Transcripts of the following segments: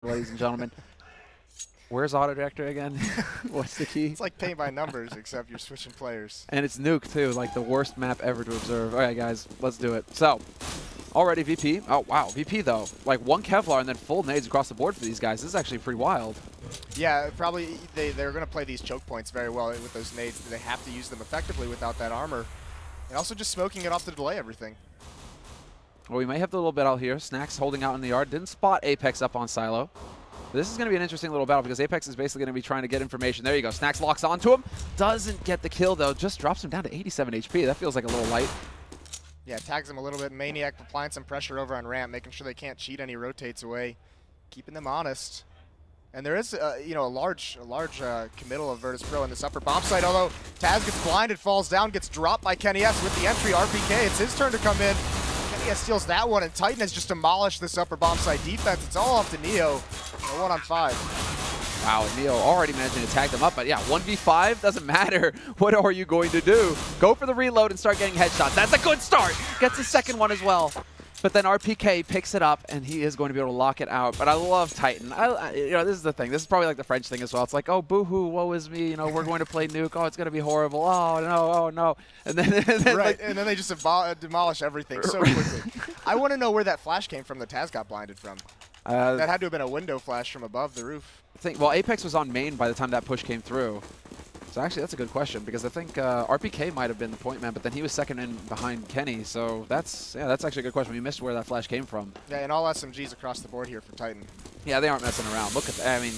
ladies and gentlemen. Where's Autodirector again? What's the key? It's like paint by numbers, except you're switching players. And it's Nuke, too, like the worst map ever to observe. All right, guys, let's do it. So, already VP. Oh, wow. VP, though. Like one Kevlar and then full nades across the board for these guys. This is actually pretty wild. Yeah, probably they're going to play these choke points very well with those nades. They have to use them effectively without that armor. And also just smoking it off to delay everything. Well, we may have the little bit out here. Snacks holding out in the yard. Didn't spot Apex up on Silo. This is going to be an interesting little battle because Apex is basically going to be trying to get information. There you go. Snacks locks onto him. Doesn't get the kill, though. Just drops him down to 87 HP. That feels like a little light. Yeah, tags him a little bit. Maniac applying some pressure over on ramp, making sure they can't cheat any rotates away, keeping them honest. And there is, you know, a large committal of Virtus.pro in this upper bomb site, although Taz gets blinded, falls down, gets dropped by Kenny S with the entry. RPK, it's his turn to come in. Kenny S steals that one, and Titan has just demolished this upper bomb site defense. It's all up to Neo. A 1-on-5. Wow, Neo already managing to tag them up, but yeah, 1v5 doesn't matter. What are you going to do? Go for the reload and start getting headshots. That's a good start. Gets the second one as well. But then RPK picks it up, and he is going to be able to lock it out. But I love Titan. You know, this is the thing. This is probably like the French thing as well. It's like, oh, boo-hoo, woe is me. You know, we're going to play Nuke. Oh, it's going to be horrible. Oh, no, oh, no. And then, right, like, and then they just demolish everything so quickly. I want to know where that flash came from that Taz got blinded from. That had to have been a window flash from above the roof. Well, Apex was on main by the time that push came through. So actually, that's a good question because I think RPK might have been the point man, but then he was second in behind Kenny. So that's actually a good question. We missed where that flash came from. Yeah, and all SMGs across the board here for Titan. Yeah, they aren't messing around. Look at that. I mean,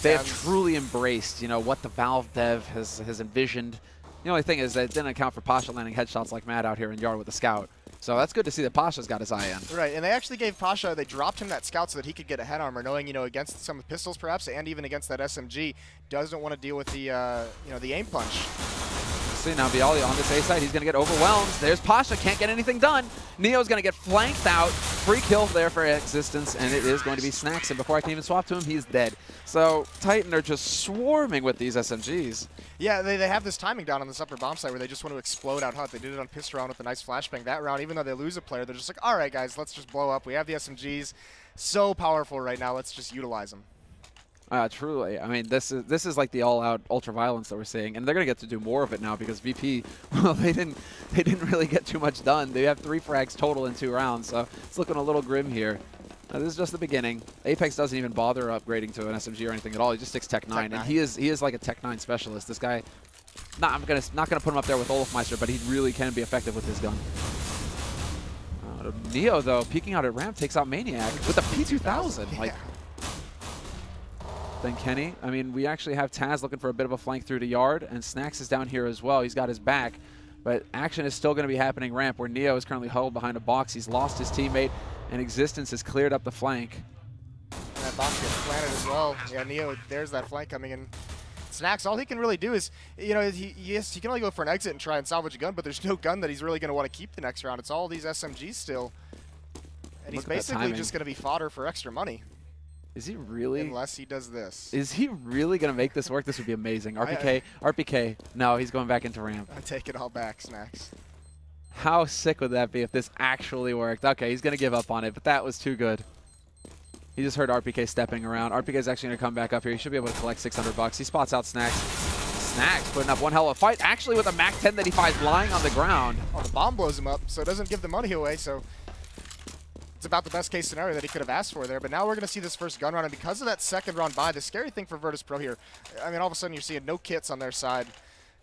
they have truly embraced, you know, what the Valve dev has envisioned. The only thing is that it didn't account for Pasha landing headshots like mad out here in Yard with the Scout. So that's good to see that Pasha's got his eye in. Right, and they actually gave Pasha, they dropped him that Scout so that he could get a head armor, knowing, you know, against some pistols perhaps, and even against that SMG, doesn't want to deal with the, you know, the aim punch. See, now Bialy on this A side, he's going to get overwhelmed. There's Pasha, can't get anything done. Neo's going to get flanked out. Free kill there for Existence, and it is going to be Snacks, and before I can even swap to him, he's dead. So Titan are just swarming with these SMGs. Yeah, they have this timing down on this upper bomb site where they just want to explode out hot. They did it on pistol round with a nice flashbang. That round, even though they lose a player, they're just like, all right, guys, let's just blow up. We have the SMGs. So powerful right now. Let's just utilize them. Truly. I mean, this is like the all-out ultra-violence that we're seeing, and they're going to get to do more of it now because VP, well, they didn't really get too much done. They have 3 frags total in 2 rounds, so it's looking a little grim here. This is just the beginning. Apex doesn't even bother upgrading to an SMG or anything at all. He just sticks Tech 9, and he is like a Tech 9 specialist. This guy, I'm not gonna put him up there with Olafmeister, but he really can be effective with his gun. Neo though, peeking out at ramp, takes out Maniac with a P2000. Yeah. Like, then Kenny. I mean, we actually have Taz looking for a bit of a flank through the yard, and Snacks is down here as well. He's got his back. But action is still going to be happening ramp, where Neo is currently huddled behind a box. He's lost his teammate, and Existence has cleared up the flank. And that box gets planted as well. Yeah, Neo, there's that flank coming in. Snacks, all he can really do is, you know, he can only go for an exit and try and salvage a gun, but there's no gun that he's really going to want to keep the next round. It's all these SMGs still. And he's basically just going to be fodder for extra money. Is he really? Unless he does this. Is he really going to make this work? This would be amazing. RPK. No, he's going back into ramp. I take it all back, Snacks. How sick would that be if this actually worked? Okay, he's going to give up on it, but that was too good. He just heard RPK stepping around. RPK is actually going to come back up here. He should be able to collect 600 bucks. He spots out Snacks. Snacks putting up one hell of a fight, actually with a Mac 10 that he finds lying on the ground. Oh, the bomb blows him up, so it doesn't give the money away, so it's about the best case scenario that he could have asked for there. But now we're going to see this first gun run, and because of that second round buy, the scary thing for Virtus.pro here, I mean, all of a sudden you're seeing no kits on their side.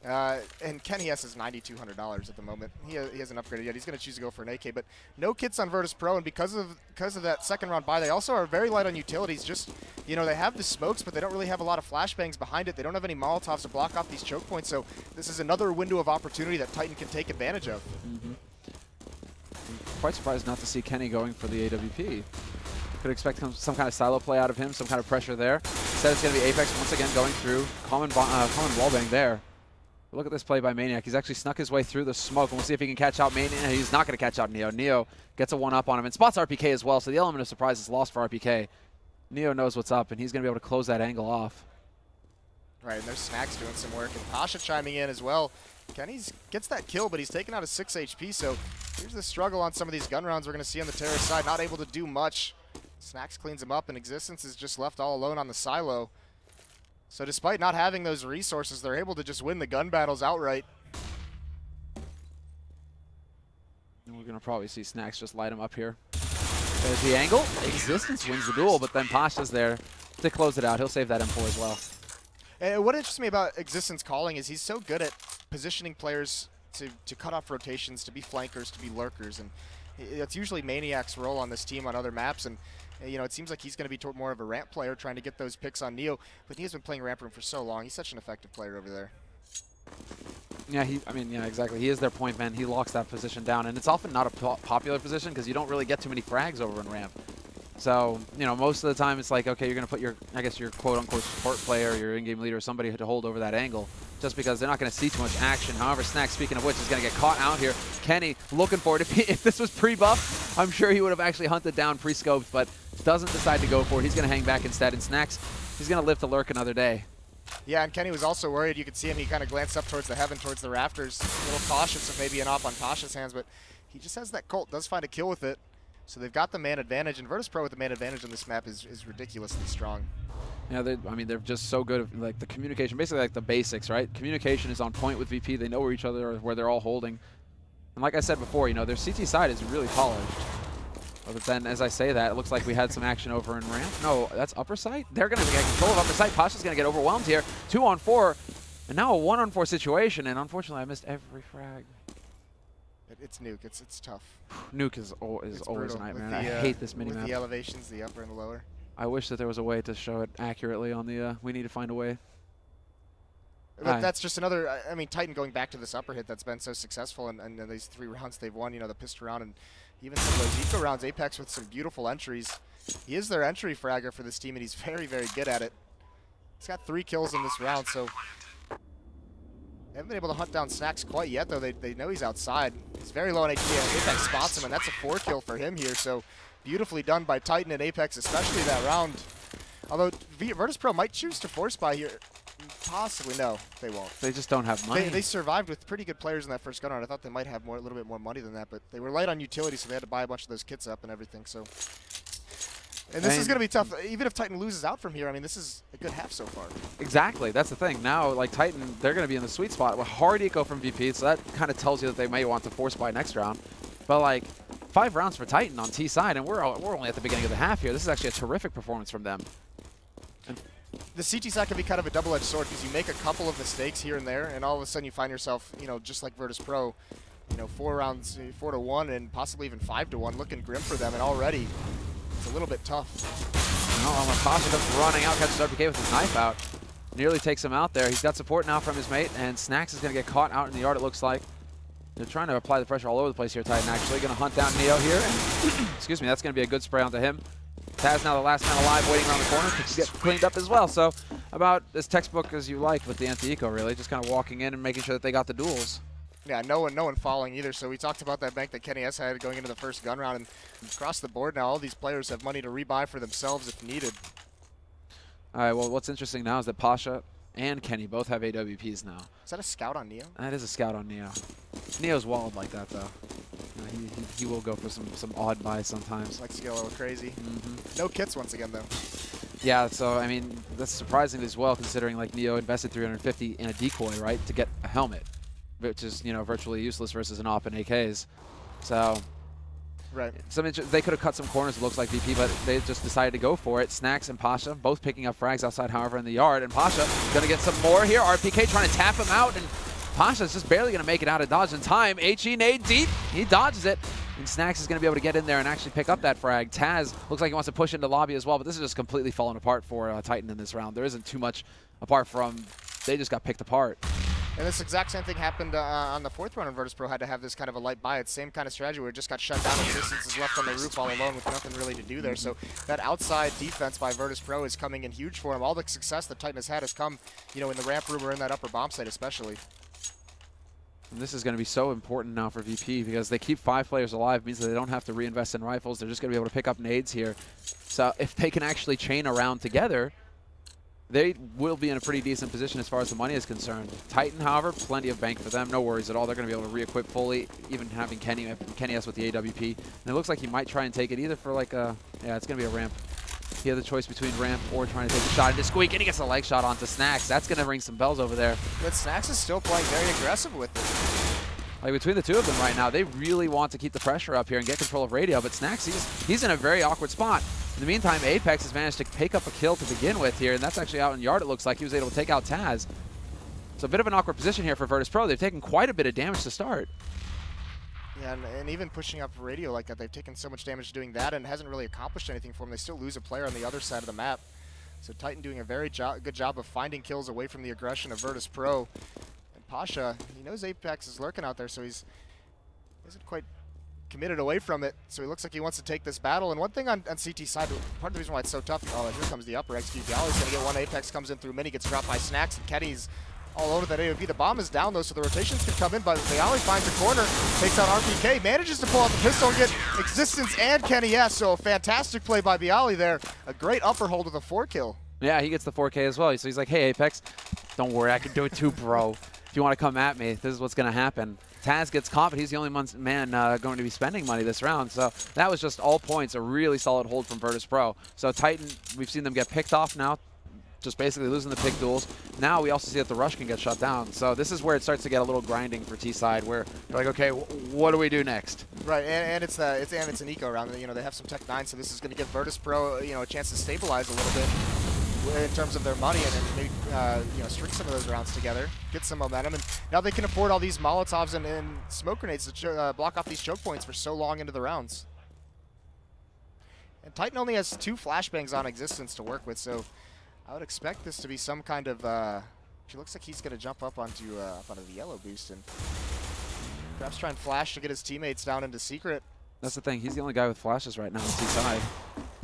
And Kenny S is $9,200 at the moment. He hasn't upgraded yet. He's going to choose to go for an AK, but no kits on Virtus.pro, and because of that second round buy, they also are very light on utilities. Just, you know, they have the smokes, but they don't really have a lot of flashbangs behind it. They don't have any Molotovs to block off these choke points, so this is another window of opportunity that Titan can take advantage of. Quite surprised not to see Kenny going for the AWP. Could expect some kind of silo play out of him, some kind of pressure there. Instead, it's going to be Apex once again going through. Common wallbang there. Look at this play by Maniac. He's actually snuck his way through the smoke, and we'll see if he can catch out Maniac. He's not going to catch out Neo. Neo gets a 1-up on him and spots RPK as well, so the element of surprise is lost for RPK. Neo knows what's up, and he's going to be able to close that angle off. Right, and there's Snacks doing some work, and Pasha chiming in as well. Kenny gets that kill, but he's taken out a 6 HP, so here's the struggle on some of these gun rounds we're going to see on the Terror side. Not able to do much. Snacks cleans him up, and Existence is just left all alone on the silo. So despite not having those resources, they're able to just win the gun battles outright. And we're going to probably see Snacks just light him up here. There's the angle. Existence wins the duel, but then Pasha's there to close it out. He'll save that M4 as well. And what interests me about Existence calling is he's so good at positioning players to cut off rotations, to be flankers, to be lurkers, and it's usually Maniac's role on this team on other maps. And you know, it seems like he's going to be more of a ramp player, trying to get those picks on Neo. But Neo's been playing ramp room for so long. He's such an effective player over there. Yeah, yeah, exactly. He is their point man. He locks that position down, and it's often not a popular position because you don't really get too many frags over in ramp. So, you know, most of the time it's like, okay, you're going to put your, I guess, your quote-unquote support player, your in-game leader, somebody to hold over that angle, just because they're not going to see too much action. However, Snack, speaking of which, is going to get caught out here. Kenny looking for it. If this was pre-buff, I'm sure he would have actually hunted down pre-scoped, but doesn't decide to go for it. He's going to hang back instead, and Snacks, he's going to live to lurk another day. Yeah, and Kenny was also worried. You could see him. He kind of glanced up towards the heaven, towards the rafters. A little cautious of maybe an op on Pasha's hands, but he just has that Colt. Does find a kill with it. So they've got the man advantage, and Virtus.pro with the man advantage on this map is ridiculously strong. Yeah, I mean, they're just so good at, like, the communication, basically like the basics, right? Communication is on point with VP. They know where each other are, where they're all holding. And like I said before, you know, their CT side is really polished. But then, as I say that, it looks like we had some action over in ramp. No, that's upper site? They're going to get control of upper site. Pasha's going to get overwhelmed here. 2-on-4, and now a 1-on-4 situation, and unfortunately I missed every frag. It's Nuke. It's tough. Nuke is always a nightmare. The, I hate this minimap. With the elevations, the upper and the lower. I wish that there was a way to show it accurately on the, we need to find a way. But that's just another, I mean, Titan going back to this upper hit that's been so successful, and these 3 rounds they've won, you know, the pistol round, and even some of those eco rounds. Apex with some beautiful entries. He is their entry fragger for this team, and he's very, very good at it. He's got 3 kills in this round, so they haven't been able to hunt down Snacks quite yet, though. They know he's outside. He's very low on HP, and Apex spots him, and that's a 4 kill for him here. So beautifully done by Titan and Apex, especially that round. Although Virtus.pro might choose to force buy here. Possibly, no, they won't. They just don't have money. They survived with pretty good players in that first gun round. I thought they might have a little bit more money than that, but they were light on utility, so they had to buy a bunch of those kits up and everything. So, and this is going to be tough. Even if Titan loses out from here, I mean, this is a good half so far. Exactly. That's the thing. Now, like, Titan, they're going to be in the sweet spot with hard eco from VP, so that kind of tells you that they may want to force buy next round. But, like, 5 rounds for Titan on T side, and we're only at the beginning of the half here. This is actually a terrific performance from them. And the CT side can be kind of a double-edged sword because you make a couple of mistakes here and there, and all of a sudden you find yourself, you know, just like Virtus.pro, you know, 4 rounds, 4-1, and possibly even 5-1, looking grim for them, and already it's a little bit tough. No, Pasha comes running out, catches RPK with his knife out, nearly takes him out there. He's got support now from his mate, and Snacks is going to get caught out in the yard, it looks like. They're trying to apply the pressure all over the place here, Titan actually. Going to hunt down Neo here, and excuse me, that's going to be a good spray onto him. Taz now the last man alive, waiting around the corner to get cleaned up as well. So about as textbook as you like with the anti-eco, really. Just kind of walking in and making sure that they got the duels. Yeah, no one falling either. So we talked about that bank that Kenny S had going into the first gun round, and across the board now, all these players have money to rebuy for themselves if needed. All right, well, what's interesting now is that Pasha and Kenny both have AWPs now. Is that a scout on Neo? That is a scout on Neo. Neo's walled like that, though. He will go for some odd buys sometimes. Likes to get a little crazy. No kits once again, though. Yeah, so, I mean, that's surprising as well, considering, like, Neo invested 350 in a decoy, right, to get a helmet, which is, you know, virtually useless versus an op and AKs. So, right. They could have cut some corners, it looks like, VP, but they just decided to go for it. Snacks and Pasha both picking up frags outside, however, in the yard, and Pasha going to get some more here. RPK trying to tap him out, and Pasha's just barely going to make it out of dodge in time. HE nade deep. He dodges it. And Snacks is going to be able to get in there and actually pick up that frag. Taz looks like he wants to push into lobby as well, but this is just completely falling apart for Titan in this round. There isn't too much apart from they just got picked apart. And this exact same thing happened on the 4th round, and Virtus.pro had to have this kind of a light buy. It's same kind of strategy where it just got shut down and Existence is left on the roof all alone with nothing really to do there. So that outside defense by Virtus.pro is coming in huge for him. All the success that Titan has had has come, you know, in the ramp room or in that upper bomb site especially. And this is going to be so important now for VP because they keep 5 players alive, means that they don't have to reinvest in rifles. They're just going to be able to pick up nades here. So if they can actually chain around together, they will be in a pretty decent position as far as the money is concerned. Titan, however, plenty of bank for them. No worries at all. They're going to be able to re-equip fully, even having Kenny S with the AWP. And it looks like he might try and take it either for like a, yeah, it's going to be a ramp. He had the choice between ramp or trying to take a shot into Squeak, and he gets a leg shot onto Snacks. That's going to ring some bells over there. But Snacks is still playing very aggressive with it. Like between the two of them right now, they really want to keep the pressure up here and get control of radio, but Snacks, he's in a very awkward spot. In the meantime, Apex has managed to pick up a kill to begin with here, and that's actually out in yard, it looks like. He was able to take out Taz. So a bit of an awkward position here for Virtus.pro. They've taken quite a bit of damage to start. Yeah, and even pushing up radio like that, they've taken so much damage doing that and hasn't really accomplished anything for them. They still lose a player on the other side of the map. So Titan doing a very good job of finding kills away from the aggression of Virtus.pro. And Pasha, he knows Apex is lurking out there, so he isn't quite committed away from it. So he looks like he wants to take this battle. And one thing on CT side, part of the reason why it's so tough, oh, here comes the upper XP. Bialy's going to get one. Apex comes in through mini, gets dropped by Snacks, and Kenny's all over that AOP. The bomb is down though, so the rotations can come in, but Bialy finds a corner, takes out RPK, manages to pull out the pistol and get Existence and Kenny S. So a fantastic play by Bialy there. A great upper hold with a 4-kill. Yeah, he gets the 4K as well. So he's like, hey, Apex, don't worry, I can do it too, bro. If you want to come at me, this is what's going to happen. Taz gets caught, but he's the only man going to be spending money this round. So that was just all points, a really solid hold from Virtus.pro. So Titan, we've seen them get picked off now, just basically losing the pick duels. Now we also see that the rush can get shut down. So this is where it starts to get a little grinding for T-side, where you're like, okay, what do we do next? Right, and it's an eco round. You know, they have some Tech 9, so this is going to give Virtus.pro a chance to stabilize a little bit in terms of their money and maybe string some of those rounds together, get some momentum, and now they can afford all these Molotovs and smoke grenades to block off these choke points for so long into the rounds. And Titan only has 2 flashbangs on Existence to work with, so I would expect this to be some kind of. She looks like he's going to jump up onto the yellow boost and perhaps try and flash to get his teammates down into secret. That's the thing. He's the only guy with flashes right now on T-side.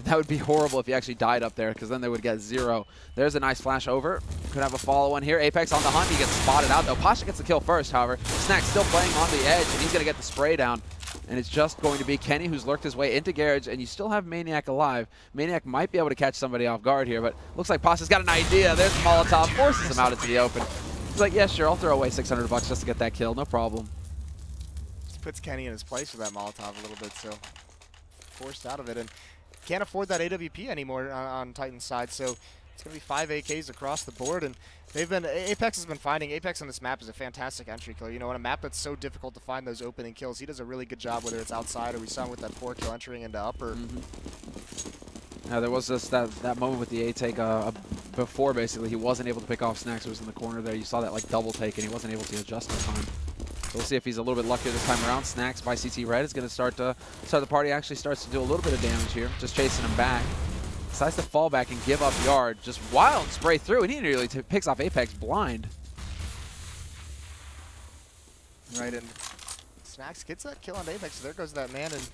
That would be horrible if he actually died up there, because then they would get 0. There's a nice flash over. Could have a follow-on here. Apex on the hunt. He gets spotted out, though. Pasha gets the kill first, however. Snack still playing on the edge, and he's going to get the spray down. And it's just going to be Kenny, who's lurked his way into Garage, and you still have Maniac alive. Maniac might be able to catch somebody off guard here, but looks like Pasha's got an idea. There's the Molotov, forces him out into the open. He's like, yeah, sure, I'll throw away $600 just to get that kill. No problem. Just puts Kenny in his place with that Molotov a little bit, so forced out of it. And can't afford that AWP anymore on Titan's side, so it's going to be 5 AKs across the board, and Apex has been finding. Apex on this map is a fantastic entry killer. You know, on a map that's so difficult to find those opening kills, he does a really good job, whether it's outside or we saw him with that 4-kill entering into upper. Now there was just that moment with the A take before, basically. He wasn't able to pick off Snacks, who was in the corner there. You saw that like double take, and he wasn't able to adjust in time. We'll see if he's a little bit luckier this time around. Snacks by CT Red is going to start the party. Actually starts to do a little bit of damage here, just chasing him back. Decides to fall back and give up yard. Just wild spray through, and he nearly picks off Apex blind. Right, and Snacks gets that kill on Apex, so there goes that man. And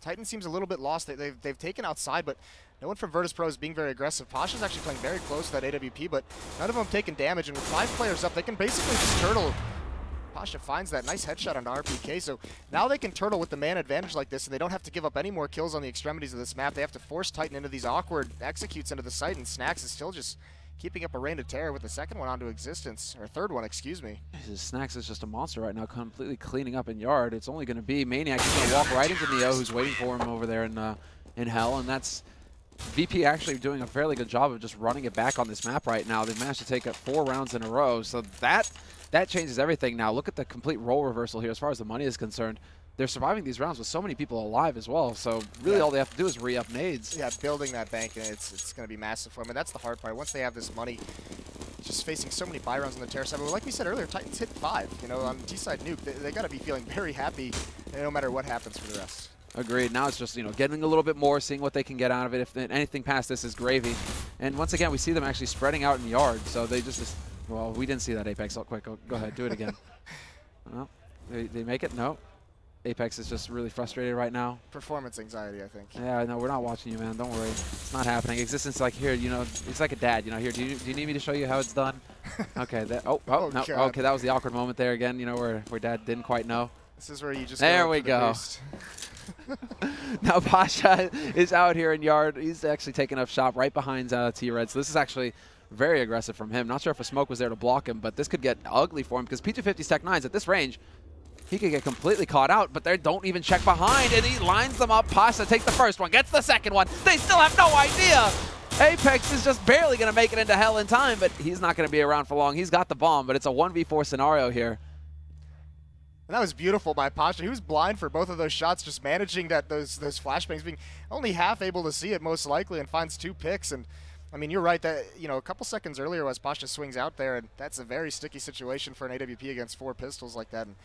Titan seems a little bit lost. They've taken outside, but no one from Virtus.pro is being very aggressive. Pasha's actually playing very close to that AWP, but none of them taking damage. And with 5 players up, they can basically just turtle. Pasha finds that nice headshot on RPK, so now they can turtle with the man advantage like this, and they don't have to give up any more kills on the extremities of this map. They have to force Titan into these awkward executes into the site, and Snacks is still just keeping up a reign of terror with the second one onto Existence, or third one, excuse me. Snacks is just a monster right now, completely cleaning up in yard. It's only going to be Maniac. He's going to walk right into Neo, who's waiting for him over there in Hell, and that's VP actually doing a fairly good job of just running it back on this map right now. They've managed to take it 4 rounds in a row, so that changes everything now. Look at the complete role reversal here as far as the money is concerned. They're surviving these rounds with so many people alive as well, so really all they have to do is re-up nades. Yeah, building that bank, and it's going to be massive for them, and that's the hard part. Once they have this money, just facing so many buy rounds on the terror side. But like we said earlier, Titans hit 5. You know, on T-side nuke, they got to be feeling very happy no matter what happens for the rest. Agreed. Now it's just, getting a little bit more, seeing what they can get out of it. If anything past this is gravy. And once again, we see them actually spreading out in yard, so they just well, we didn't see that, Apex. Oh, quick, go ahead, do it again. Well, they make it? No. Apex is just really frustrated right now. Performance anxiety, I think. Yeah, no, we're not watching you, man. Don't worry. It's not happening. Existence, like, here, it's like a dad. Here, do you need me to show you how it's done? Okay. No. Okay, that was the awkward moment there again, where Dad didn't quite know. This is where you just there we go. Now Pasha is out here in yard. He's actually taking up shop right behind T-Red. So this is actually very aggressive from him. Not sure if a smoke was there to block him, but this could get ugly for him because P250's Tech 9's at this range. He could get completely caught out, but they don't even check behind, and he lines them up. Pasha takes the first one, gets the second one. They still have no idea. Apex is just barely going to make it into hell in time, but he's not going to be around for long. He's got the bomb, but it's a 1v4 scenario here. And that was beautiful by Pasha. He was blind for both of those shots, just managing those flashbangs, being only half able to see it most likely, and finds 2 picks. And I mean, you're right that, you know, a couple seconds earlier as Pasha swings out there, and that's a very sticky situation for an AWP against 4 pistols like that. And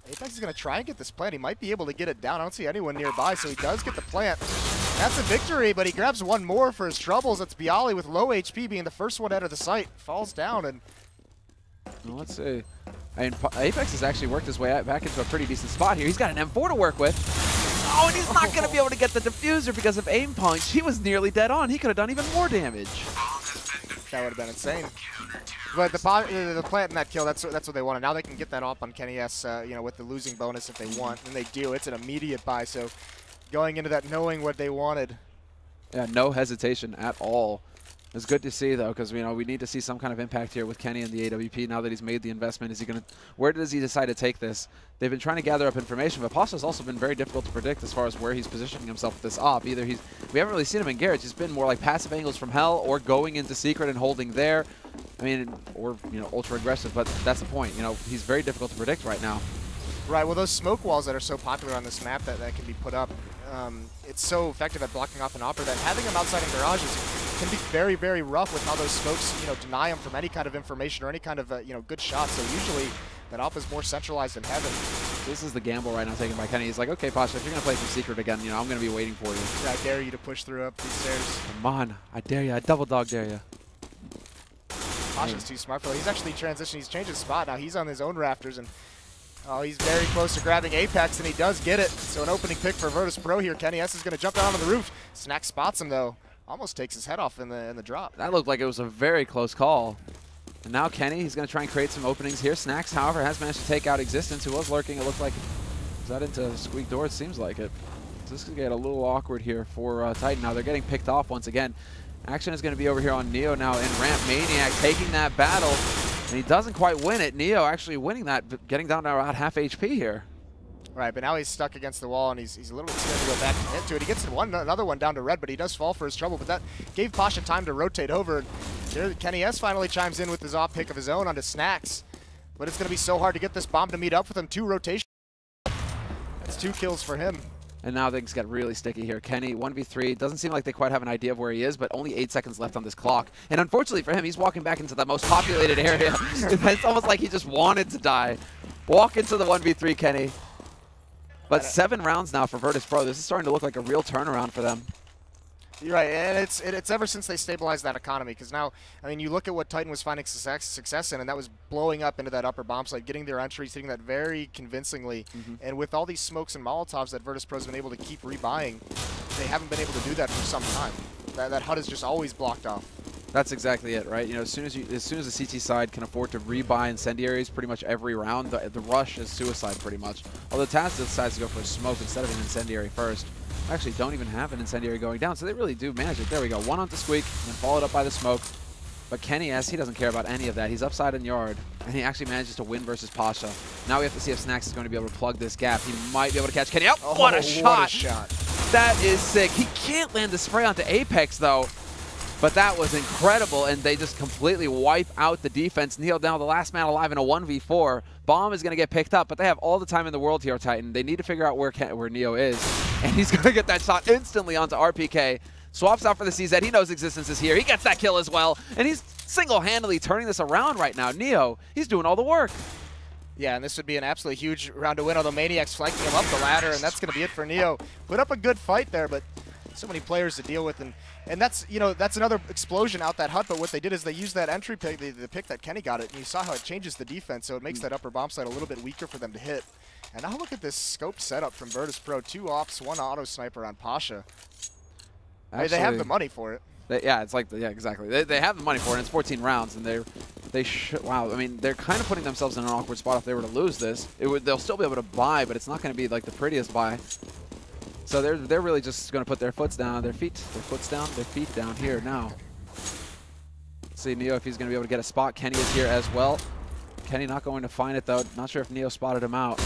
Apex is going to try and get this plant. He might be able to get it down. I don't see anyone nearby, so he does get the plant. That's a victory, but he grabs one more for his troubles. It's Bialy with low HP being the first one out of the site. Falls down, and well, let's see. I mean, Apex has actually worked his way back into a pretty decent spot here. He's got an M4 to work with. Oh, and he's not going to be able to get the diffuser because of aim punch. He was nearly dead on. He could have done even more damage. That would have been insane. But the plant and that kill, that's what they wanted. Now they can get that off on Kenny S, you know, with the losing bonus if they want. And they do. It's an immediate buy. So going into that knowing what they wanted. Yeah, no hesitation at all. It's good to see, though, because we need to see some kind of impact here with Kenny and the AWP now that he's made the investment. Is he going to? Where does he decide to take this? They've been trying to gather up information, but Pasha's also been very difficult to predict as far as where he's positioning himself with this op. Either we haven't really seen him in garage. It's been more like passive angles from hell, or going into secret and holding there. I mean, or ultra aggressive. But that's the point. He's very difficult to predict right now. Right. Well, those smoke walls that are so popular on this map that can be put up, it's so effective at blocking off an opera that having them outside in garages can be very, very rough with how those smokes, deny him from any kind of information or any kind of, good shots. So usually that op is more centralized in heaven. This is the gamble right now taken by Kenny. He's like, okay, Pasha, if you're going to play some secret again, I'm going to be waiting for you. Yeah, I dare you to push through up these stairs. Come on. I dare you. I double dog dare you. Pasha's too smart for it. He's actually transitioned. He's changed his spot now. He's on his own rafters, and he's very close to grabbing Apex, and he does get it. So an opening pick for Virtus.pro here. Kenny S is going to jump down on the roof. Snack spots him, though. Almost takes his head off in the drop. That looked like it was a very close call. And now Kenny, he's going to try and create some openings here. Snacks, however, has managed to take out Existence, who was lurking. It looked like, is that into squeak door? It seems like it. So this could get a little awkward here for Titan. Now they're getting picked off once again. Action is going to be over here on Neo now in ramp. Maniac taking that battle, and he doesn't quite win it. Neo actually winning that, but getting down to around half HP here. Right, but now he's stuck against the wall, and he's a little bit scared to go back and into it. He gets another one down to red, but he does fall for his trouble. But that gave Pasha time to rotate over. There, Kenny S finally chimes in with his off pick of his own onto Snacks. But it's going to be so hard to get this bomb to meet up with him. 2 rotations. That's 2 kills for him. And now things get really sticky here. Kenny, 1v3. Doesn't seem like they quite have an idea of where he is, but only 8 seconds left on this clock. And unfortunately for him, he's walking back into the most populated area. It's almost like he just wanted to die. Walk into the 1v3, Kenny. But 7 rounds now for Virtus.pro. This is starting to look like a real turnaround for them. You're right, and it's ever since they stabilized that economy, because now, I mean, you look at what Titan was finding success in, and that was blowing up into that upper bomb site, getting their entries, hitting that very convincingly. And with all these smokes and Molotovs that Virtus.pro's been able to keep rebuying, they haven't been able to do that for some time. That HUD is just always blocked off. That's exactly it, right? As soon as the CT side can afford to rebuy incendiaries pretty much every round, the rush is suicide pretty much. Although Taz decides to go for a smoke instead of an incendiary first. Actually, don't even have an incendiary going down, so they really do manage it. There we go, 1 onto Squeak, and then followed up by the smoke. But Kenny S, he doesn't care about any of that. He's upside in yard, and he actually manages to win versus Pasha. Now we have to see if Snacks is going to be able to plug this gap. He might be able to catch Kenny. Oh, what a shot! What a shot. That is sick. He can't land the spray onto Apex, though. But that was incredible, and they just completely wipe out the defense. Neo now the last man alive in a 1v4. Bomb is going to get picked up, but they have all the time in the world here, Titan. They need to figure out where Neo is, and he's going to get that shot instantly onto RPK. Swaps out for the CZ. He knows Existence is here. He gets that kill as well, and he's single-handedly turning this around right now. Neo, he's doing all the work. Yeah, and this would be an absolutely huge round to win, although Maniac's flanking him up the ladder, and that's going to be it for Neo. Put up a good fight there, but so many players to deal with, and that's that's another explosion out that hut. But what they did is they used that entry pick, the pick that Kenny got it, and you saw how it changes the defense, so it makes that upper bomb site a little bit weaker for them to hit. And now look at this scoped setup from Virtus.pro: 2 ops, 1 auto sniper on Pasha. Actually, they have the money for it. Yeah, it's like exactly. They have the money for it. And it's 14 rounds, and wow. I mean, they're kind of putting themselves in an awkward spot if they were to lose this. They'll still be able to buy, but it's not going to be like the prettiest buy. So they're really just going to put their foots down, their feet down here now. See Neo if he's going to be able to get a spot. Kenny is here as well. Kenny not going to find it though. Not sure if Neo spotted him out.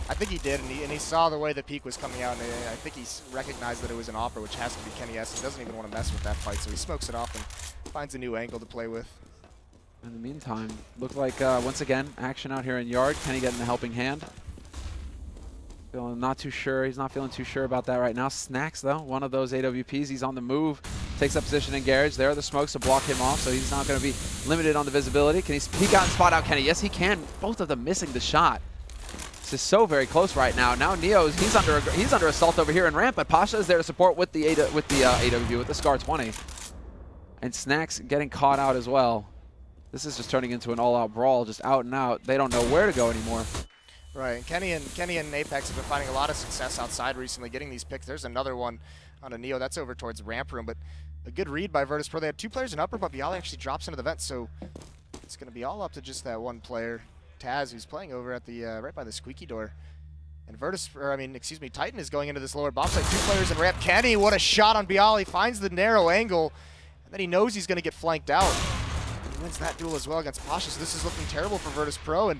I think he did, and he saw the way the peak was coming out, and I think he recognized that it was an offer, which has to be Kenny S. He doesn't even want to mess with that fight, so he smokes it off and finds a new angle to play with. In the meantime, looked like once again action out here in Yard. Kenny getting the helping hand. Feeling not too sure. He's not feeling too sure about that right now. Snacks though, one of those AWPs. He's on the move. Takes up position in garage. There are the smokes to block him off, so he's not going to be limited on the visibility. Can he peek out and spot out Kenny? Yes, he can. Both of them missing the shot. This is so very close right now. Now Neo's he's under assault over here in ramp, but Pasha is there to support with the AWP with the Scar 20, and Snacks getting caught out as well. This is just turning into an all-out brawl, just out and out. They don't know where to go anymore. Right, and Kenny and Apex have been finding a lot of success outside recently, getting these picks. There's another one on a Neo that's over towards ramp room, but a good read by Virtus.pro. They had 2 players in upper, but Bialy actually drops into the vent, so it's going to be all up to just that one player, Taz, who's playing over at the right by the squeaky door. And Titan is going into this lower bomb site. 2 players in ramp. Kenny, what a shot on Bialy, finds the narrow angle, and then he knows he's going to get flanked out. And he wins that duel as well against Pasha, so this is looking terrible for Virtus.pro, and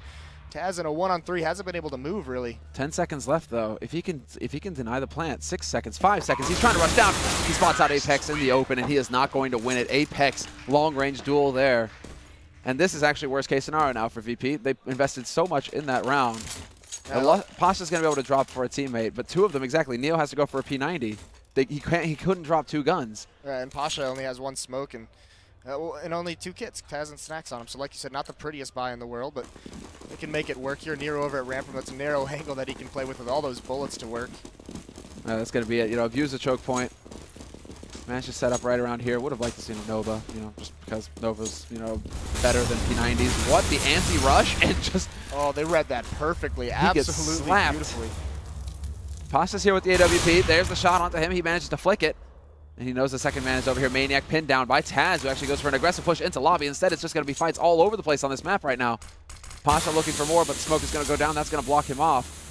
Taz in a 1-on-3 hasn't been able to move really. 10 seconds left though. If he can deny the plant, 6 seconds, 5 seconds. He's trying to rush down. He spots out Apex in the open, and he is not going to win it. Apex long range duel there. And this is actually worst case scenario now for VP. They invested so much in that round. Pasha's going to be able to drop for a teammate, but 2 of them exactly. Neo has to go for a P90. He couldn't drop 2 guns. Right, and Pasha only has 1 smoke and only 2 kits, Taz and Snacks on him. So like you said, not the prettiest buy in the world, but they can make it work here. Nero over at ramp room. That's a narrow angle that he can play with all those bullets to work. That's going to be it. You know, abuse the choke point. Managed to set up right around here. Would have liked to see a Nova, you know, just because Nova's, you know, better than P90s. What? The anti-rush and just... Oh, they read that perfectly. Absolutely beautifully. Pasha's here with the AWP. There's the shot onto him. He manages to flick it. And he knows the second man is over here. Maniac pinned down by Taz, who actually goes for an aggressive push into lobby. Instead, it's just going to be fights all over the place on this map right now. Pasha looking for more, but the smoke is going to go down. That's going to block him off.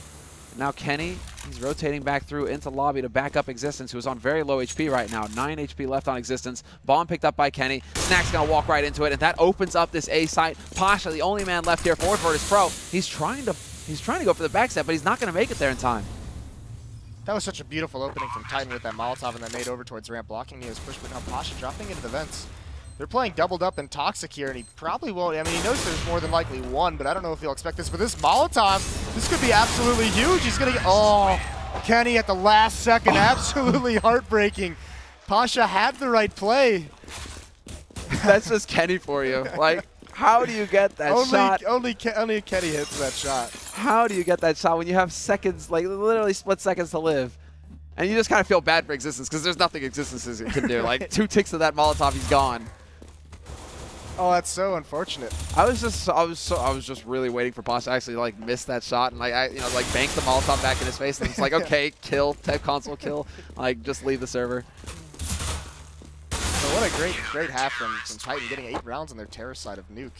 And now Kenny, he's rotating back through into lobby to back up Existence, who is on very low HP right now. 9 HP left on Existence. Bomb picked up by Kenny. Snack's going to walk right into it, and that opens up this A site. Pasha, the only man left here for Virtus.pro. He's trying to go for the backstep, but he's not going to make it there in time. That was such a beautiful opening from Titan with that Molotov and that nade over towards ramp, blocking Neo's push, but now Pasha dropping into the vents. They're playing doubled up and Toxic here, and he probably won't. I mean, he knows there's more than likely 1, but I don't know if he'll expect this. But this Molotov, this could be absolutely huge. He's going to get... Oh, Kenny at the last second, absolutely heartbreaking. Pasha had the right play. That's just Kenny for you. Like, how do you get that shot? Only Kenny hits that shot. How do you get that shot when you have seconds, like literally split seconds to live? And you just kind of feel bad for Existence because there's nothing Existence can do. Like 2 ticks of that Molotov, he's gone. Oh, that's so unfortunate. I was just really waiting for Pasha to actually like miss that shot and like bank the Molotov back in his face, and it's like, okay, kill, tech console kill, like just leave the server. So what a great half from Titan, getting 8 rounds on their terror side of Nuke.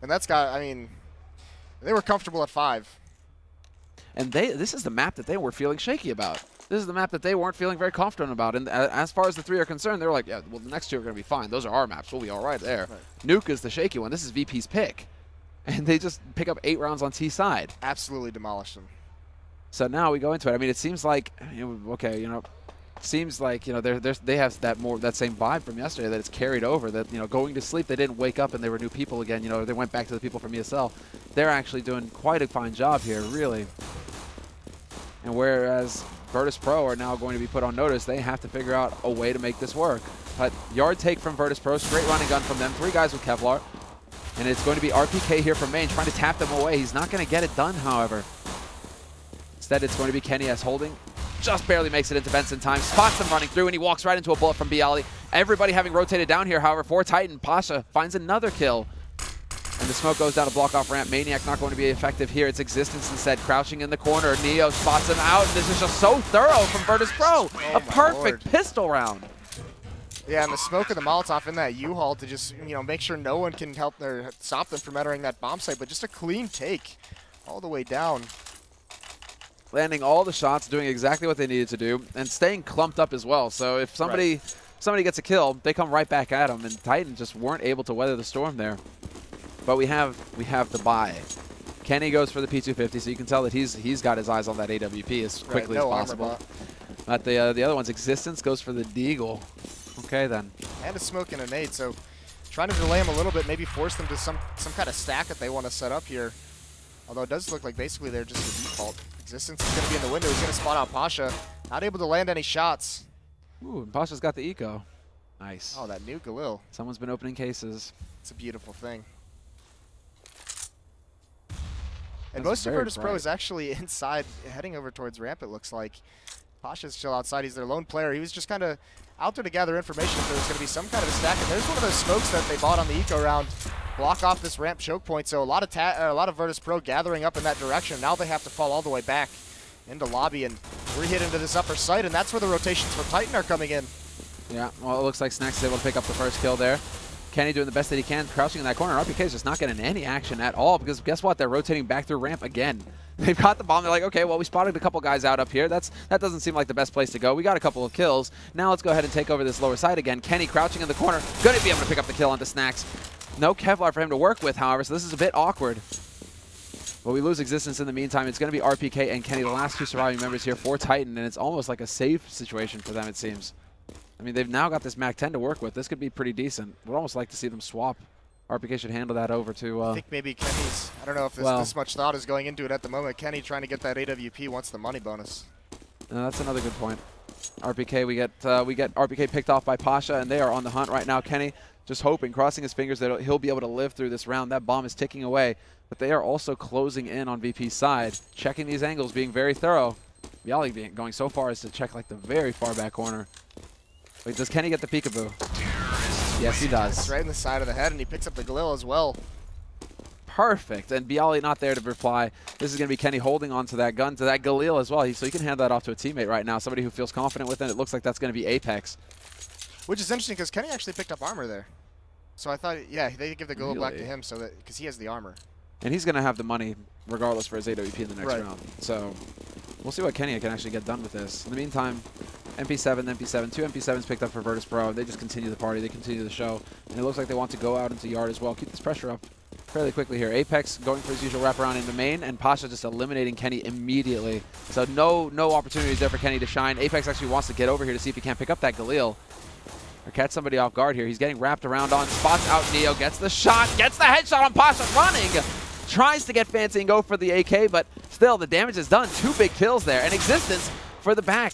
And that's got, I mean, they were comfortable at 5. And this is the map that they were feeling shaky about. This is the map that they weren't feeling very confident about. And as far as the 3 are concerned, they were like, yeah, well, the next 2 are going to be fine. Those are our maps. We'll be all right there. Right. Nuke is the shaky one. This is VP's pick. And they just pick up 8 rounds on T side. Absolutely demolished them. So now we go into it. I mean, it seems like, okay, seems like, they have that same vibe from yesterday that it's carried over, that, going to sleep, they didn't wake up and they were new people again. They went back to the people from ESL. They're actually doing quite a fine job here, really. And whereas Virtus.pro are now going to be put on notice, they have to figure out a way to make this work. But yard take from Virtus.pro, straight running gun from them, 3 guys with Kevlar. And it's going to be RPK here from main, trying to tap them away. He's not going to get it done, however. Instead, it's going to be Kenny S holding. Just barely makes it into vents in time. Spots him running through, and he walks right into a bullet from Bialy. Everybody having rotated down here, however, for Titan. Pasha finds another kill. And the smoke goes down to block off ramp. Maniac not going to be effective here. It's Existence instead, crouching in the corner. Neo spots him out. This is just so thorough from Virtus.pro. A perfect pistol round. Yeah, and the smoke of the Molotov in that U-Haul to just, make sure no one can help or stop them from entering that bomb site, but just a clean take all the way down. landing all the shots, doing exactly what they needed to do, and staying clumped up as well. So if somebody gets a kill, they come right back at them, and Titan just weren't able to weather the storm there. But we have the buy. Kenny goes for the P250, so you can tell that he's got his eyes on that AWP as quickly as possible. But the other one's Existence goes for the Deagle. Okay then. And a smoke and a nade, so trying to delay him a little bit, maybe force them to some kind of stack that they want to set up here. Although it does look like basically they're just the default. Existence is going to be in the window. He's going to spot out Pasha. Not able to land any shots. Ooh, and Pasha's got the eco. Nice. Oh, that new Galil. Someone's been opening cases. It's a beautiful thing. And most of Virtus.pro is actually inside, heading over towards ramp, it looks like. Pasha's still outside. He's their lone player. He was just kind of out there to gather information if there was going to be some kind of a stack. And there's one of those smokes that they bought on the eco round. Block off this ramp choke point. So a lot of Virtus.pro gathering up in that direction. Now they have to fall all the way back into lobby and re-hit into this upper site. And that's where the rotations for Titan are coming in. Yeah, well, it looks like Snacks is able to pick up the first kill there. Kenny doing the best that he can, crouching in that corner. RPK is just not getting any action at all because guess what? They're rotating back through ramp again. They've got the bomb. They're like, okay, well, we spotted a couple guys out up here. That doesn't seem like the best place to go. We got a couple of kills. Now let's go ahead and take over this lower side again. Kenny crouching in the corner. Going to be able to pick up the kill onto Snacks. No Kevlar for him to work with, however, so this is a bit awkward. But we lose Existence in the meantime. It's going to be RPK and Kenny, the last two surviving members here for Titan, and it's almost like a safe situation for them, it seems. I mean, they've now got this MAC-10 to work with. This could be pretty decent. Would almost like to see them swap. RPK should handle that over to... I think maybe Kenny's... I don't know if this much thought is going into it at the moment. Kenny trying to get that AWP wants the money bonus. That's another good point. RPK, we get RPK picked off by Pasha, and they are on the hunt right now. Kenny just hoping, crossing his fingers that he'll be able to live through this round. That bomb is ticking away, but they are also closing in on VP's side, checking these angles, being very thorough. Bialy going so far as to check like the very far back corner. Wait, does Kenny get the peekaboo? Yes, he does. It's right in the side of the head, and he picks up the Galil as well. Perfect. And Bialy not there to reply. This is going to be Kenny holding on to that gun, to that Galil as well. So he can hand that off to a teammate right now, somebody who feels confident with it. It looks like that's going to be Apex. Which is interesting because Kenny actually picked up armor there. So I thought, yeah, they give the Galil back to him so that because he has the armor. And he's going to have the money regardless for his AWP in the next round. So we'll see what Kenny can actually get done with this. In the meantime, MP7, MP7, two MP7s picked up for Virtus.pro. They just continue the party. They continue the show. And it looks like they want to go out into yard as well. Keep this pressure up fairly quickly here. Apex going for his usual wraparound into main, and Pasha just eliminating Kenny immediately. So no opportunities there for Kenny to shine. Apex actually wants to get over here to see if he can't pick up that Galil or catch somebody off guard here. He's getting wrapped around on, spots out Neo, gets the shot, gets the headshot on Pasha, running. Tries to get fancy and go for the AK, but still the damage is done. 2 big kills there, and Existence for the back.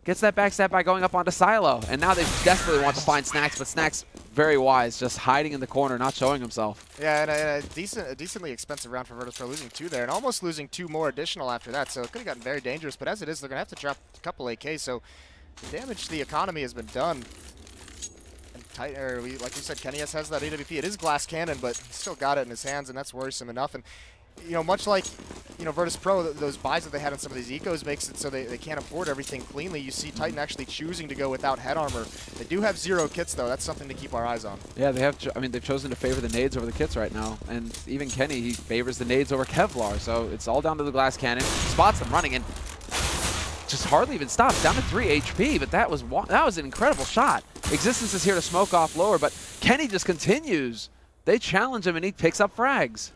Gets that backstab by going up onto Silo, and now they desperately want to find Snacks, but Snacks, very wise, just hiding in the corner, not showing himself. Yeah, and a decently expensive round for Virtus.pro, losing 2 there, and almost losing 2 more additional after that, so it could have gotten very dangerous, but as it is, they're going to have to drop a couple AKs, so the damage to the economy has been done. And like you said, Kenny has that AWP. It is glass cannon, but he's still got it in his hands, and that's worrisome enough. And much like Virtus.pro, those buys that they had on some of these ecos makes it so they can't afford everything cleanly. You see Titan actually choosing to go without head armor. They do have 0 kits though. That's something to keep our eyes on. Yeah, they have. I mean, they've chosen to favor the nades over the kits right now, and even Kenny, he favors the nades over Kevlar. So it's all down to the glass cannon. Spots them running in. Just hardly even stops, down to 3 HP, but that was an incredible shot. Existence is here to smoke off lower, but Kenny just continues. They challenge him, and he picks up frags.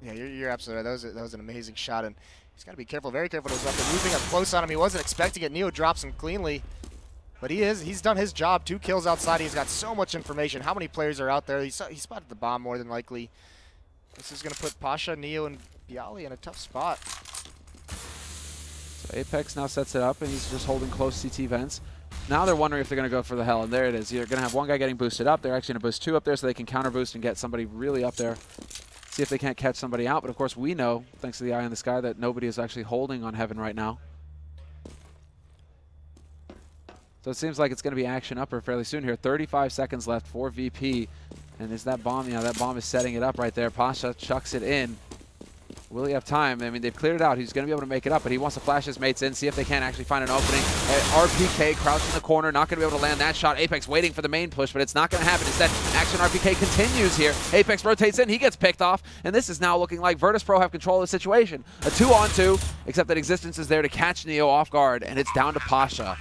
Yeah, you're absolutely right. That was an amazing shot, and he's got to be careful, very careful to his weapon. Moving up close on him, he wasn't expecting it. Neo drops him cleanly, but he's done his job. 2 kills outside. He's got so much information. How many players are out there? He spotted the bomb more than likely. This is going to put Pasha, Neo, and Bialy in a tough spot. So Apex now sets it up, and he's just holding close CT vents. Now they're wondering if they're going to go for the hell, and there it is. You're going to have one guy getting boosted up. They're actually going to boost 2 up there so they can counter boost and get somebody really up there. See if they can't catch somebody out. But of course we know, thanks to the eye in the sky, that nobody is actually holding on Heaven right now. So it seems like it's going to be action upper fairly soon here. 35 seconds left for VP. And is that bomb? Yeah, that bomb is setting it up right there. Pasha chucks it in. Will he have time? I mean, they've cleared it out. He's going to be able to make it up, but he wants to flash his mates in, see if they can actually find an opening. RPK crouched in the corner, not going to be able to land that shot. Apex waiting for the main push, but it's not going to happen. Instead, Action RPK continues here. Apex rotates in, he gets picked off, and this is now looking like Virtus.pro have control of the situation. A 2-on-2, except that Existence is there to catch Neo off guard, and it's down to Pasha.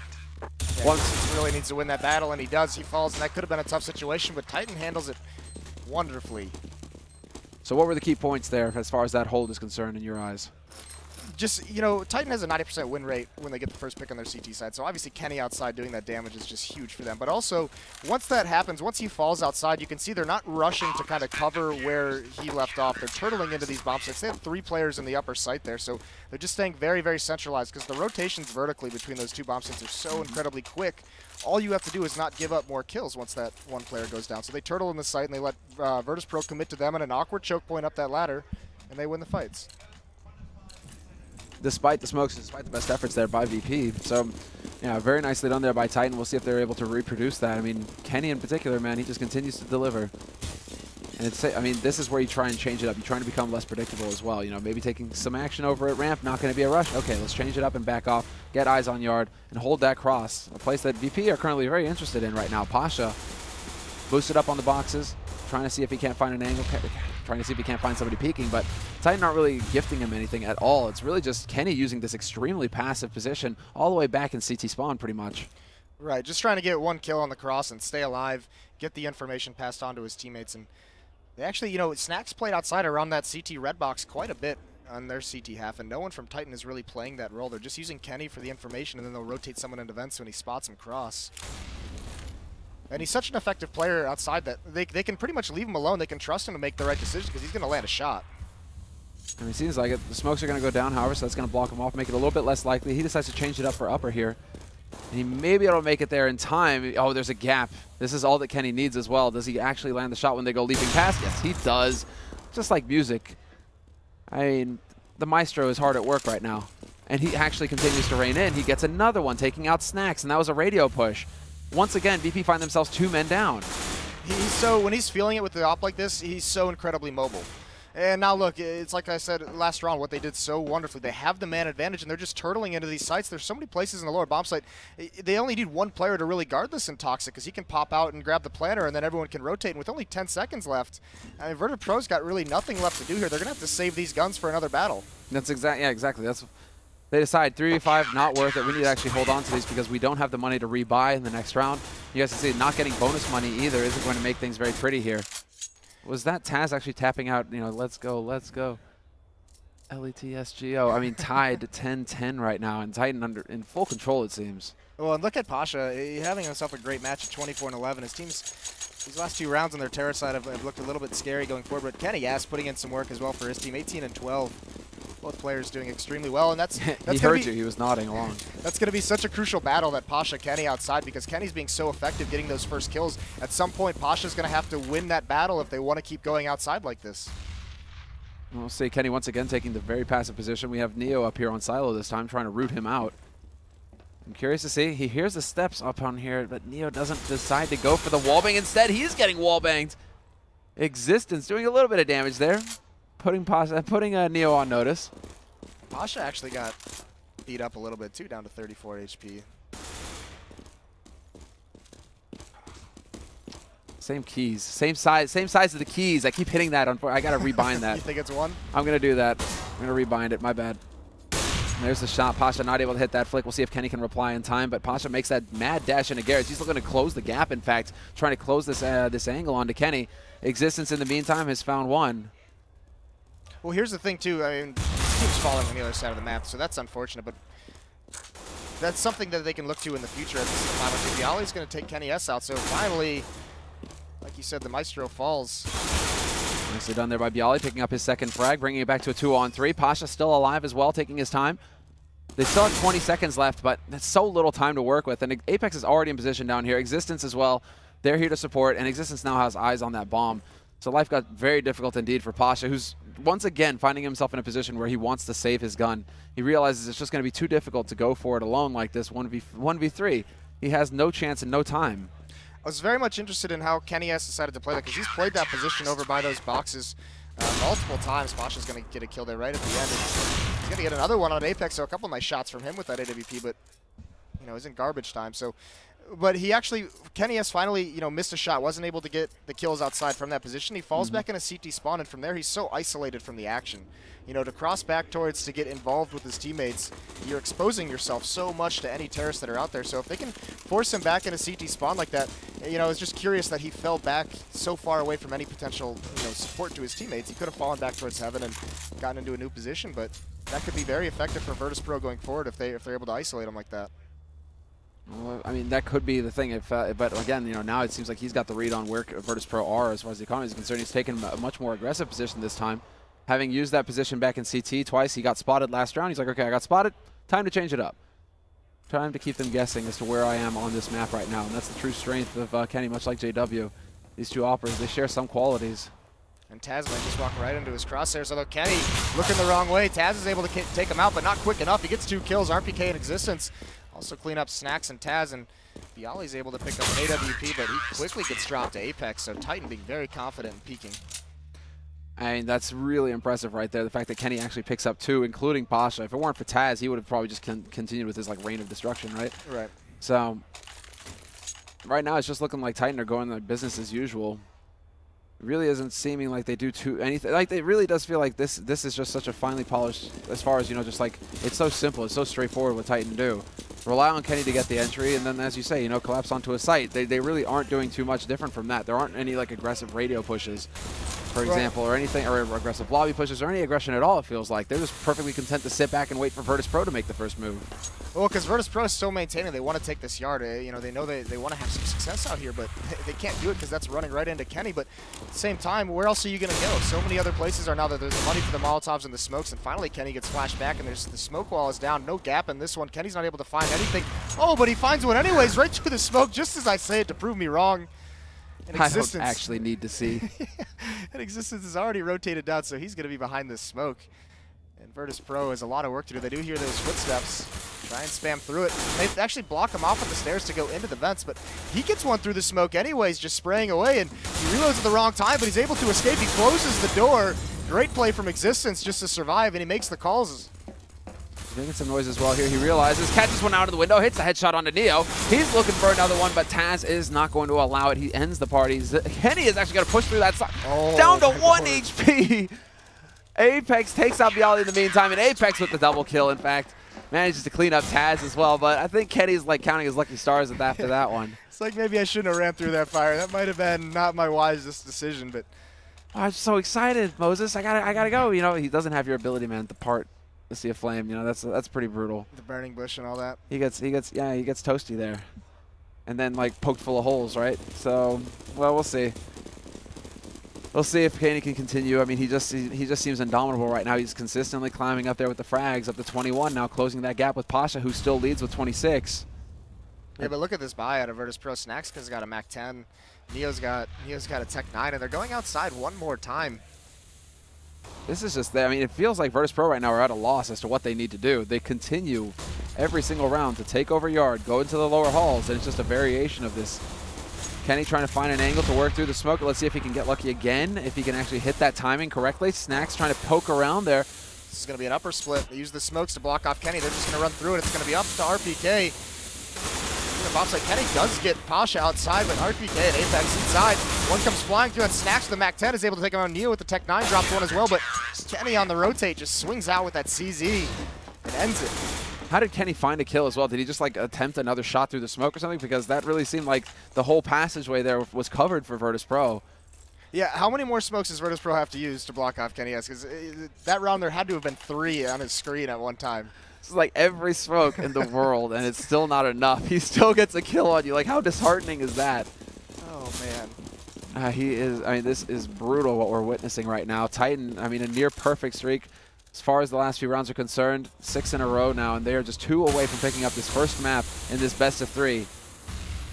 Yeah, Once really needs to win that battle, and he does. He falls, and that could have been a tough situation, but Titan handles it wonderfully. So what were the key points there as far as that hold is concerned in your eyes? Just, you know, Titan has a 90% win rate when they get the first pick on their CT side, so obviously Kenny outside doing that damage is just huge for them. But also, once that happens, once he falls outside, you can see they're not rushing to kind of cover where he left off. They're turtling into these bomb sites. They have 3 players in the upper site there, so they're just staying very, very centralized because the rotations vertically between those 2 bomb sites are so incredibly quick. All you have to do is not give up more kills once that one player goes down. So they turtle in the site, and they let Virtus.pro commit to them in an awkward choke point up that ladder, and they win the fights. Despite the smokes, despite the best efforts there by VP. So, yeah, very nicely done there by Titan. We'll see if they're able to reproduce that. I mean, Kenny in particular, man, he just continues to deliver. And it's, I mean, this is where you try and change it up. You're trying to become less predictable as well. You know, maybe taking some action over at ramp, not going to be a rush. Okay, let's change it up and back off, get eyes on yard, and hold that cross. A place that VP are currently very interested in right now. Pasha boosted up on the boxes, trying to see if he can't find an angle, trying to see if he can't find somebody peeking, but Titan aren't really gifting him anything at all. It's really just Kenny using this extremely passive position all the way back in CT spawn pretty much. Right, just trying to get 1 kill on the cross and stay alive, get the information passed on to his teammates. And they actually, you know, Snacks played outside around that CT red box quite a bit on their CT half, and no one from Titan is really playing that role. They're just using Kenny for the information, and then they'll rotate someone into vents when he spots him cross. And he's such an effective player outside that they can pretty much leave him alone. They can trust him to make the right decision because he's going to land a shot. And it seems like it. The smokes are going to go down, however, so that's going to block him off, make it a little bit less likely. He decides to change it up for upper here. And he may be able to make it there in time. Oh, there's a gap. This is all that Kenny needs as well. Does he actually land the shot when they go leaping past? Yes, he does. Just like music. I mean, the Maestro is hard at work right now. And he actually continues to rein in. He gets another one, taking out Snacks, and that was a radio push. Once again, VP find themselves 2 men down. When he's feeling it with the op like this, he's so incredibly mobile. And now look, it's like I said last round, what they did so wonderfully. They have the man advantage, and they're just turtling into these sites. There's so many places in the lower bomb site. They only need 1 player to really guard this in Toxic, because he can pop out and grab the planter, and then everyone can rotate. And with only 10 seconds left, I mean, Virtus.pro's got really nothing left to do here. They're going to have to save these guns for another battle. That's exactly, yeah, exactly. That's. They decide 3v5, not worth it. We need to actually hold on to these because we don't have the money to rebuy in the next round. You guys can see not getting bonus money either isn't going to make things very pretty here. Was that Taz actually tapping out, you know, let's go, let's go. LETSGO. I mean, tied to 10-10 right now, and Titan in full control, it seems. Well, and look at Pasha. He's having himself a great match at 24-11. His team's, these last 2 rounds on their Terra side have looked a little bit scary going forward, but Kenny Ass putting in some work as well for his team. 18-12. Both players doing extremely well, and that's he heard you. He was nodding along. That's going to be such a crucial battle, that Pasha Kenny outside, because Kenny's being so effective getting those first kills. At some point, Pasha's going to have to win that battle if they want to keep going outside like this. We'll see Kenny once again taking the very passive position. We have Neo up here on Silo this time, trying to root him out. I'm curious to see. He hears the steps up on here, but Neo doesn't decide to go for the wallbang. Instead, he's getting wallbanged. Existence doing a little bit of damage there. Putting Neo on notice. Pasha actually got beat up a little bit too, down to 34 HP. Same keys, same size of the keys. I keep hitting that. I gotta rebind that. You think it's 1? I'm gonna do that. I'm gonna rebind it. My bad. And there's the shot. Pasha not able to hit that flick. We'll see if Kenny can reply in time. But Pasha makes that mad dash into Garrett. He's looking to close the gap. In fact, trying to close this this angle onto Kenny. Existence in the meantime has found 1. Well, here's the thing, too. I mean, this team's falling on the other side of the map, so that's unfortunate, but that's something that they can look to in the future. This is the final 2. Bialy's going to take Kenny S out, so finally, like you said, the Maestro falls. Nicely done there by Bialy, picking up his 2nd frag, bringing it back to a 2-on-3. Pasha still alive as well, taking his time. They still have 20 seconds left, but that's so little time to work with, and Apex is already in position down here. Existence as well. They're here to support, and Existence now has eyes on that bomb. So life got very difficult indeed for Pasha, who's once again finding himself in a position where he wants to save his gun. He realizes it's just going to be too difficult to go for it alone like this 1v3. He has no chance and no time. I was very much interested in how Kenny S decided to play that, because he's played that position over by those boxes multiple times. Pasha's going to get a kill there right at the end. He's going to get another one on Apex, so a couple of nice shots from him with that AWP, but, you know, isn't garbage time. So, but he actually, Kenny S finally, you know, missed a shot, wasn't able to get the kills outside from that position. He falls back in a CT spawn, and from there he's so isolated from the action. You know, to cross back towards, to get involved with his teammates, you're exposing yourself so much to any terrorists that are out there. So if they can force him back in a CT spawn like that, you know, it's just curious that he fell back so far away from any potential, you know, support to his teammates. He could have fallen back towards heaven and gotten into a new position, but that could be very effective for Virtus.pro going forward if they're able to isolate him like that. Well, I mean, that could be the thing. If, but again, you know, now it seems like he's got the read on where Virtus.pro are as far as the economy is concerned. He's taken a much more aggressive position this time. Having used that position back in CT twice, he got spotted last round. He's like, okay, I got spotted. Time to change it up. Time to keep them guessing as to where I am on this map right now. And that's the true strength of Kenny, much like JW. These two operas, they share some qualities. And Taz might just walk right into his crosshairs, although Kenny looking the wrong way. Taz is able to take him out, but not quick enough. He gets 2 kills, RPK in existence. Also clean up Snacks and Taz, and Bialy's able to pick up an AWP, but he quickly gets dropped to Apex, so Titan being very confident in peeking. I mean, that's really impressive right there. The fact that Kenny actually picks up 2, including Pasha. If it weren't for Taz, he would have probably just continued with his like reign of destruction, right? Right. So right now, it's just looking like Titan are going their business as usual. It really isn't seeming like they do anything. Like, it really does feel like this is just such a finely polished, as far as, you know, just like, it's so simple, it's so straightforward what Titan do. Rely on Kenny to get the entry, and then, as you say, you know, collapse onto a site. They really aren't doing too much different from that. There aren't any like aggressive radio pushes, for example, or anything, or aggressive lobby pushes, or any aggression at all, it feels like. They're just perfectly content to sit back and wait for Virtus.pro to make the first move. Well, because Virtus.pro is still maintaining. They want to take this yard. You know, they know they want to have some success out here, but they can't do it because that's running right into Kenny. But at the same time, where else are you going to go? So many other places are now that there's money for the Molotovs and the smokes, and finally Kenny gets flashed back, and there's the smoke wall is down. No gap in this one. Kenny's not able to find anything. Oh, but he finds one anyways, right through the smoke, just as I say it to prove me wrong. I don't actually need to see. And Existence is already rotated down, so he's going to be behind this smoke. And Virtus.pro has a lot of work to do. They do hear those footsteps. Try and spam through it. They actually block him off at the stairs to go into the vents, but he gets one through the smoke anyways, just spraying away, and he reloads at the wrong time, but he's able to escape. He closes the door. Great play from Existence just to survive, and he makes the calls. He's making some noise as well here. He realizes, catches one out of the window, hits a headshot onto Neo. He's looking for another one, but Taz is not going to allow it. He ends the party. Kenny is actually going to push through that side. Oh, down to 1 HP. Apex takes out Bialy in the meantime, and Apex with the double kill, in fact, manages to clean up Taz as well. But I think Kenny's like counting his lucky stars after that one. It's like maybe I shouldn't have ran through that fire. That might have been not my wisest decision, but I'm so excited, Moses. I gotta go. You know, he doesn't have your ability, man, to part the Sea of Flame. You know, that's pretty brutal. The burning bush and all that. He gets toasty there, and then like poked full of holes, right? So, well, we'll see. We'll see if Kenny can continue. I mean, he just seems indomitable right now. He's consistently climbing up there with the frags, up to 21 now, closing that gap with Pasha, who still leads with 26. Yeah, but look at this buy out of Virtus.pro. Snacks has got a Mac 10. Neo's got a Tech 9, and they're going outside one more time. This is just, I mean, it feels like Virtus.pro right now are at a loss as to what they need to do. They continue every single round to take over yard, go into the lower halls, and it's just a variation of this. Kenny trying to find an angle to work through the smoke. Let's see if he can get lucky again, if he can actually hit that timing correctly. Snacks trying to poke around there. This is going to be an upper split. They use the smokes to block off Kenny. They're just going to run through it. It's going to be up to RPK. Bobside Kenny does get Pasha outside, but RPK and Apex inside. One comes flying through, and Snacks with the Mac 10 is able to take him on Neo with the Tech 9, drops one as well, but Kenny on the rotate just swings out with that CZ and ends it. How did Kenny find a kill as well? Did he just like attempt another shot through the smoke or something? Because that really seemed like the whole passageway there was covered for Virtus.pro. Yeah, how many more smokes does Virtus.pro have to use to block off Kenny S? Because that round there had to have been 3 on his screen at one time. It's like every smoke in the world, and it's still not enough. He still gets a kill on you. Like, how disheartening is that? Oh, man. He is, I mean, this is brutal what we're witnessing right now. Titan, I mean, a near perfect streak. As far as the last few rounds are concerned, 6 in a row now, and they are just 2 away from picking up this first map in this best of 3.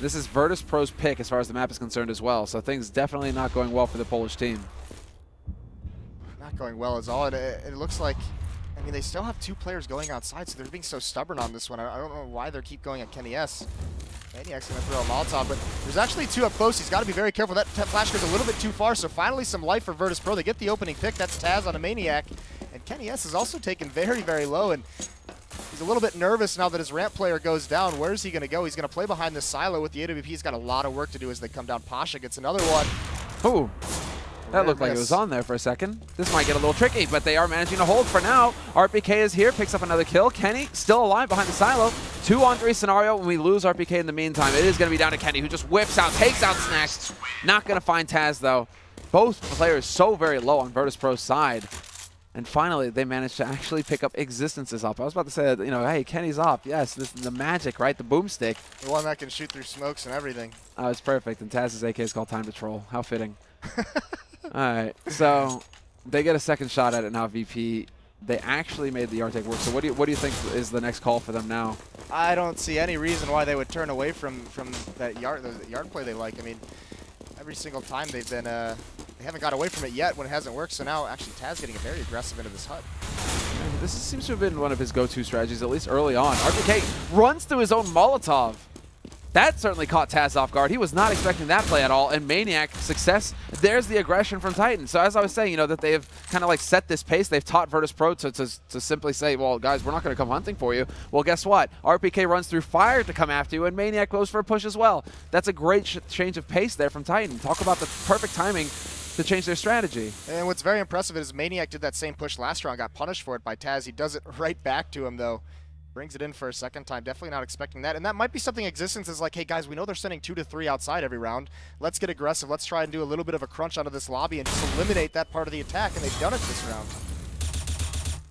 This is Virtus.pro's pick as far as the map is concerned as well, so things definitely not going well for the Polish team. Not going well at all. It looks like, I mean, they still have 2 players going outside, so they're being so stubborn on this one. I don't know why they keep going at Kenny S. Maniac's going to throw a Molotov, but there's actually two up close. He's got to be very careful. That flash goes a little bit too far, so finally some life for Virtus.pro. They get the opening pick. That's Taz on a Maniac. And Kenny S is also taken very, very low, and he's a little bit nervous now that his ramp player goes down. Where's he going to go? He's going to play behind the silo with the AWP. He's got a lot of work to do as they come down. Pasha gets another one. Ooh. That looked like it was on there for a second. This might get a little tricky, but they are managing to hold for now. RPK is here, picks up another kill. Kenny still alive behind the silo. 2-on-3 scenario when we lose RPK in the meantime. It is going to be down to Kenny, who just whips out, takes out Snacks. Not going to find Taz, though. Both players so very low on Virtus.pro's side. And finally, they managed to actually pick up Existence's up. I was about to say, you know, hey, Kenny's up. Yes, this is the magic, right? The boomstick. The one that can shoot through smokes and everything. Oh, it's perfect. And Taz's AK is called Time to Troll. How fitting. All right, so they get a second shot at it now, VP. They actually made the yard take work. So what do you think is the next call for them now? I don't see any reason why they would turn away from that yard play they like. I mean, every single time they've been they haven't got away from it yet when it hasn't worked. So now actually Taz getting very aggressive into this hut. Yeah, this seems to have been one of his go-to strategies, at least early on. RPK runs through his own Molotov. That certainly caught Taz off guard. He was not expecting that play at all. And Maniac, success. There's the aggression from Titan. So as I was saying, you know, that they've kind of like set this pace. They've taught Virtus.pro to simply say, well, guys, we're not going to come hunting for you. Well, guess what? RPK runs through fire to come after you, and Maniac goes for a push as well. That's a great change of pace there from Titan. Talk about the perfect timing to change their strategy. And what's very impressive is Maniac did that same push last round, got punished for it by Taz. He does it right back to him, though. Brings it in for a second time. Definitely not expecting that. And that might be something Existence is like, hey, guys, we know they're sending 2 to 3 outside every round. Let's get aggressive. Let's try and do a little bit of a crunch out of this lobby and just eliminate that part of the attack. And they've done it this round.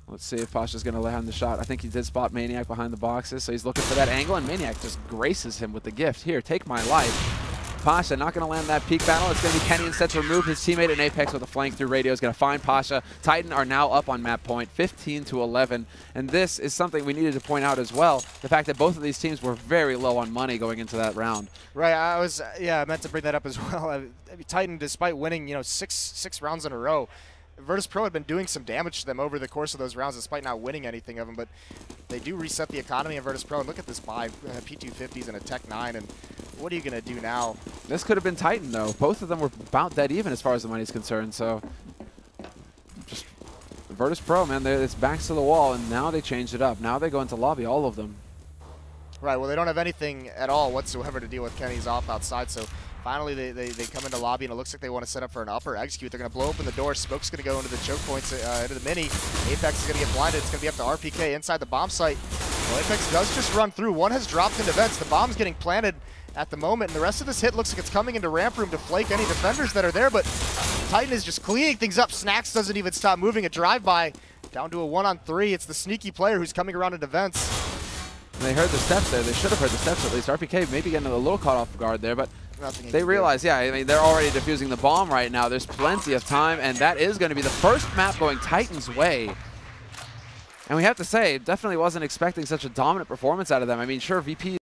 Let's see if Pasha's going to land the shot. I think he did spot Maniac behind the boxes, so he's looking for that angle, and Maniac just graces him with the gift. Here, take my life. Pasha not going to land that peak battle. It's going to be Kenny instead to remove his teammate in Apex with a flank through radio. Is going to find Pasha. Titan are now up on map point, 15-11. And this is something we needed to point out as well. The fact that both of these teams were very low on money going into that round. Right. I meant to bring that up as well. I mean, Titan, despite winning, you know, six rounds in a row, Virtus.pro had been doing some damage to them over the course of those rounds, despite not winning anything of them. But they do reset the economy of Virtus.pro. And look at this buy, P250s and a Tech 9. And what are you going to do now? This could have been Titan, though. Both of them were about dead even as far as the money is concerned. So just Virtus.pro, man, it's backs to the wall. And now they changed it up. Now they go into lobby, all of them. Right. Well, they don't have anything at all whatsoever to deal with Kenny's off outside. So finally, they come into lobby, and it looks like they want to set up for an upper execute. They're going to blow open the door. Smoke's going to go into the choke points, into the mini. Apex is going to get blinded. It's going to be up to RPK inside the bomb site. Well, Apex does just run through. One has dropped into vents. The bomb's getting planted at the moment, and the rest of this hit looks like it's coming into ramp room to flake any defenders that are there, but Titan is just cleaning things up. Snacks doesn't even stop moving. A drive-by down to a 1-on-3. It's the sneaky player who's coming around into vents. They heard the steps there. They should have heard the steps at least. RPK maybe getting a little caught off guard there, but they realize, yeah, I mean, they're already defusing the bomb right now. There's plenty of time, and that is going to be the first map going Titan's way. And we have to say, definitely wasn't expecting such a dominant performance out of them. I mean, sure, VP